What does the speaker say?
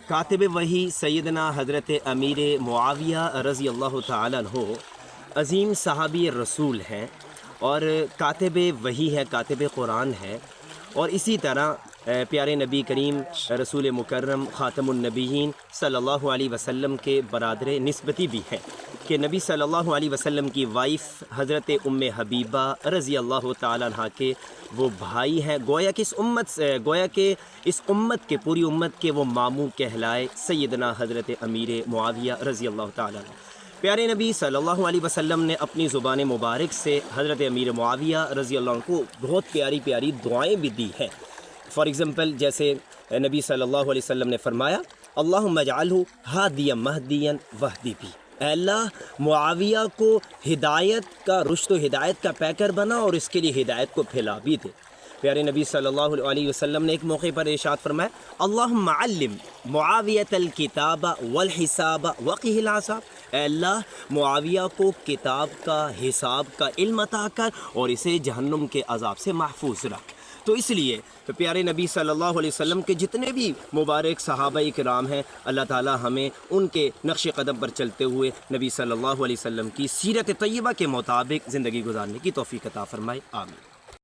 کاتب وحی سیدنا حضرت امیر معاویہ رضی اللہ تعالیٰ عنہ عظیم صحابی رسول ہیں اور کاتب وحی ہے، کاتب قرآن ہے، اور اسی طرح پیارے نبی کریم رسول مکرم خاتم النبیین صلی اللہ علیہ وسلم کے برادر نسبتی بھی ہیں کہ نبی صلی اللہ علیہ وسلم کی وائف حضرت ام حبیبہ رضی اللہ تعالیٰ عنہ کے وہ بھائی ہیں، گویا کہ اس امت کے پوری امت کے وہ ماموں کہلائے سیدنا حضرت امیر معاویہ رضی اللہ تعالیٰ عنہ۔ پیارے نبی صلی اللہ علیہ وسلم نے اپنی زبان مبارک سے حضرت امیر معاویہ رضی اللہ عنہ کو بہت پیاری پیاری دعائیں بھی دی ہیں۔ فار ایگزامپل جیسے نبی صلی اللہ علیہ وسلم نے فرمایا اللہم اجعلہ ہادیا مہدیا واہدی بھی، اے اللہ معاویہ کو ہدایت کا، رشد و ہدایت کا پیکر بنا اور اس کے لیے ہدایت کو پھیلا بھی دے۔ پیارے نبی صلی اللہ علیہ وسلم نے ایک موقع پر ارشاد فرمایا اللہم علم معاویۃ الکتاب والحساب وقہ العذاب، اے اللہ معاویہ کو کتاب کا، حساب کا علم عطا کر اور اسے جہنم کے عذاب سے محفوظ رکھ۔ تو اس لیے پیارے نبی صلی اللہ علیہ وسلم کے جتنے بھی مبارک صحابہ کرام ہیں، اللہ تعالی ہمیں ان کے نقش قدم پر چلتے ہوئے نبی صلی اللہ علیہ وسلم کی سیرت طیبہ کے مطابق زندگی گزارنے کی توفیق عطا فرمائے، آمین۔